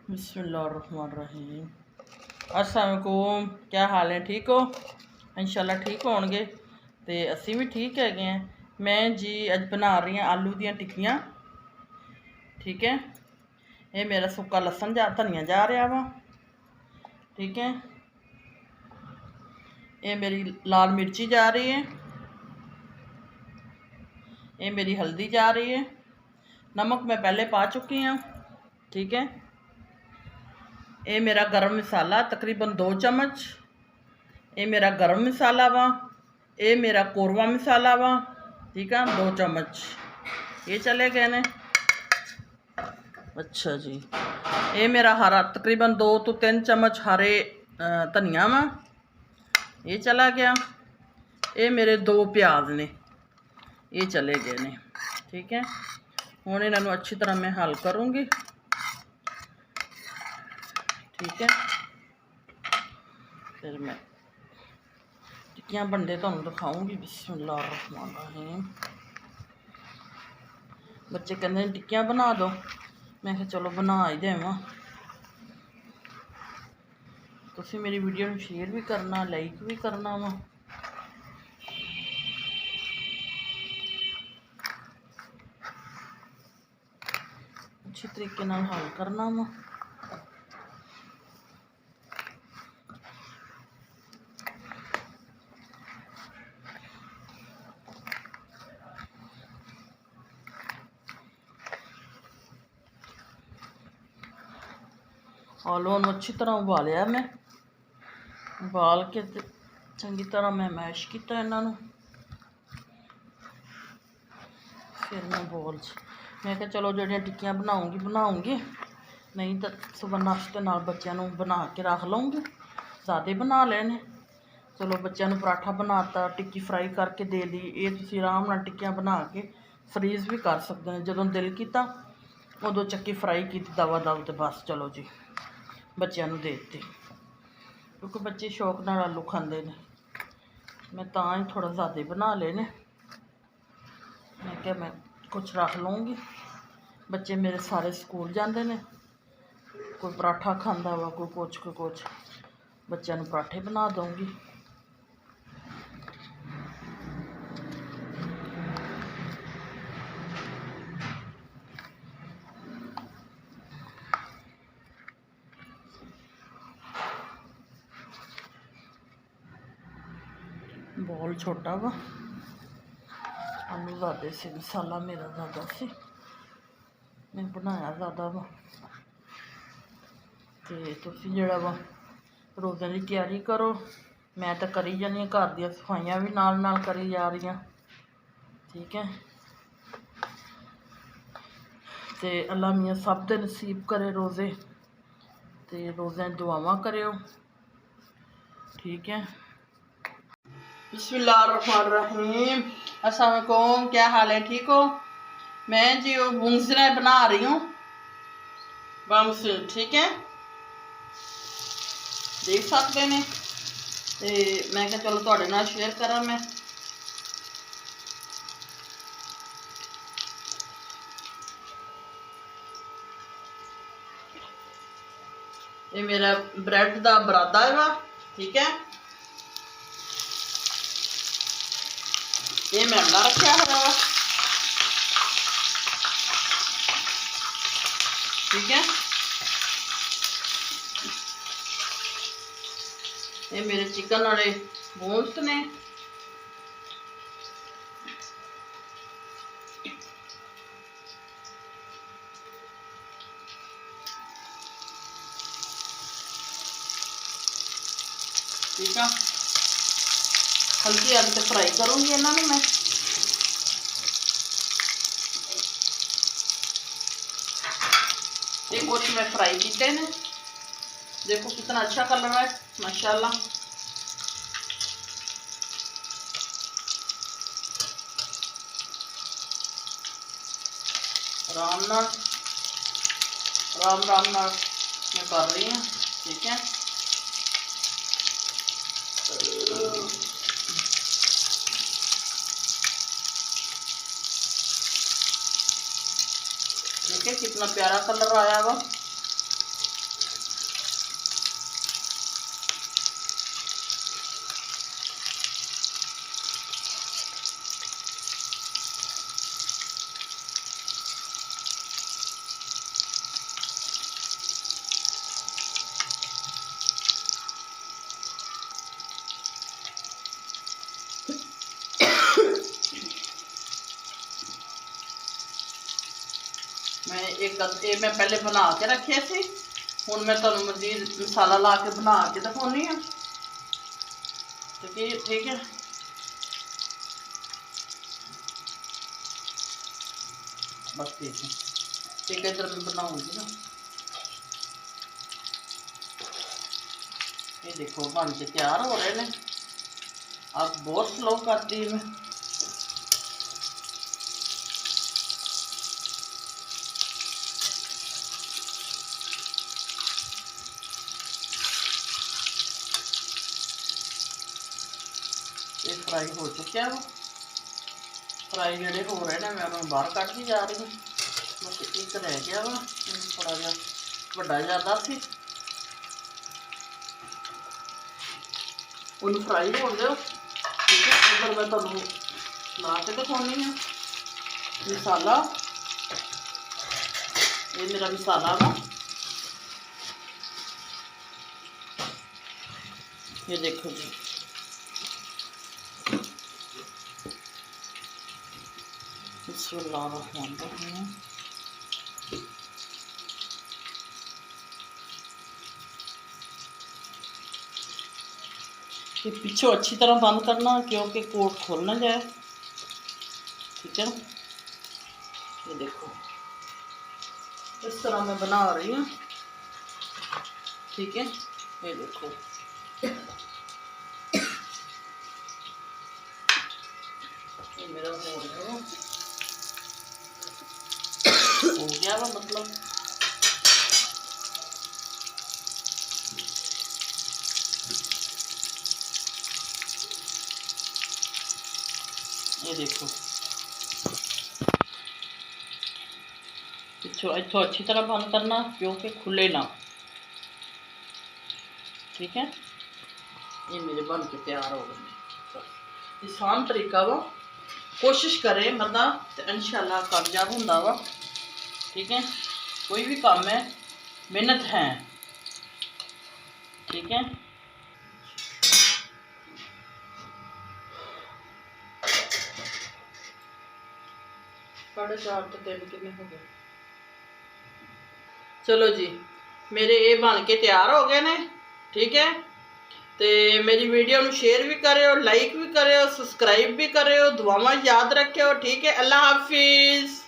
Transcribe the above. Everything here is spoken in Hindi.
बिस्मिल्लाहिर्रहमानिर्रहीम। अस्सलाम वालेकुम, क्या हाल है? ठीक हो? इंशाल्लाह ठीक होणगे ते असी भी ठीक है। मैं जी अज बना रही हूँ आलू दियां टिक्कियां। ठीक है, ये मेरा सुक्का लसन धनिया जा रहा वा। ठीक है, ये मेरी लाल मिर्ची जा रही है, ये मेरी हल्दी जा रही है, नमक मैं पहले पा चुकी हूँ। ठीक है, ये मेरा गरम मसाला तकरीबन 2 चम्मच, ये मेरा गरम मसाला वा, ये मेरा कोरवा मसाला वा। ठीक है, 2 चम्मच ये चले गए ने। अच्छा जी, ये मेरा हरा तकरीबन 2 तो 3 चम्मच हरे धनिया वा, ये चला गया। ये मेरे 2 प्याज ने, ये चले गए ने। ठीक है, हुण इन्हों अच्छी तरह मैं हल करूँगी। ठीक है, फिर मैं टिक्कियां बनते तुहानूं दिखाऊँगी। बिस्मिल्लाहिर्रहमानिर्रहीम। बच्चे कहते टिक्कियां बना दो, मैं कहा चलो बना ही देवां। तुसीं मेरी वीडियो नूं शेयर भी करना, लाइक भी करना वा। अच्छी तरीके नाल हल करना वा। आलूआं नूं अच्छी तरह उबालिया मैं, उबाल के ते चंगी तरह मैं मैश किया इन्हां नूं। फिर मैं बोल मैं क्या चलो जड़ियाँ टिक्कियां बनाऊँगी, नहीं तो सुबह नाश्ते नाल बच्चों नूं बना के रख लूँगी। ज़्यादा बना लेने, चलो बच्चों नूं पराठा बनाता, टिक्की फ्राई करके दे दी। ये तुसीं आराम नाल टिक्कियां बना के फ्रीज़ भी कर सकते हैं। जदों दिल किया उदों चक्की फ्राई की दवा दव तो बस चलो जी बच्चों नूं दे दी, क्योंकि बच्चे शौक नाल आलू खांदे ने। मैं तां ही थोड़ा ज़्यादा बना लेने, मैं क्या मैं कुछ रख लूँगी। बच्चे मेरे सारे स्कूल जाते हैं, कोई पराठा खाता वा, कोई कुछ बच्चों को पराठे बना दूँगी। बॉल छोटा वा, आलू ज़्यादा से, मसाला मेरा ज़्यादा से, मैं बनाया ज़्यादा वा। तो तुसीं जिहड़ा वा रोज़े की तैयारी करो। मैं तो करी जानी घर दी सफाइयां भी नाल करी जा रही। ठीक है, तो अल्लाह मियाँ सब दे नसीब करे रोज़े, तो रोज़े दुआवां करो। ठीक है, बिस्मिल्लाहिर्रहमानिर्रहीम। अस्सलाम वालेकुम, क्या हाल है? ठीक हो? मैं जी वो मूंगफली बना रही हूँ, बम्स। ठीक है, देख सकते हैं। तो मैं क्या चलो तुहाडे नाल शेयर करा। मैं ये मेरा ब्रेड का बरादा है। ठीक है, ये मैं अंडा रखा है। ठीक है, ये मेरे चिकन वाले बोन्स ने। ठीक है, हल्की अग से फ्राई करूँगी इन्होंने मैं। ये कुछ मैं फ्राई किए ने, देखो कितना अच्छा कलर है माशाल्लाह। राम नाल मैं कर रही हूँ। ठीक है, देखिए कितना प्यारा कलर आया वा। ये मैं पहले बना के रखे थे, हुण मैं तुहानूं मजीद मसाला ला के बना के दिखाउणी आ। ठीक है, बस ठीक है, इधर मैं बनाऊँगी ना। ये देखो बन के तैयार हो रहे हैं। अब बहुत स्लो कर दी मैं। ये फ्राई हो चुके हैं, वो फ्राई जोड़े हो रहे हैं मैं उन्होंने बाहर कट ही जा रही हूँ। बस एक रह गया वा, थोड़ा जहा बड़ा ज़्यादा सी, उन्हें फ्राई हो दो। ठीक है, उधर मैं तुहानूं ला के दिखाउणी आ मसाला। ये मेरा मसाला वा, ये देखो जी। बिस्मिल्लाहिर्रहमानिर्रहीम। ये पीछे अच्छी तरह बंद करना क्योंकि कोट खोल ना जाए। ठीक है, ये देखो इस तरह मैं बना रही हूँ। ठीक है, ये देखो ये मेरा हो गया वा, मतलब ये देखो इथों अच्छी तरह बंद करना क्योंकि खुले ना। ठीक है, ये मेरे बन के तैयार हो गए। आसान तरीका वा, कोशिश करें मतलब तो इंशाल्लाह कामयाब होंदा वा। ठीक है, कोई भी काम है मेहनत है। ठीक है, 4:30 तो 3 कितने हो गए। चलो जी, मेरे ये बन के तैयार हो गए ने। ठीक है, तो मेरी वीडियो में शेयर भी करो, लाइक भी करो, सब्सक्राइब भी करो, दुआवां याद रखो। ठीक है, अल्लाह हाफिज़।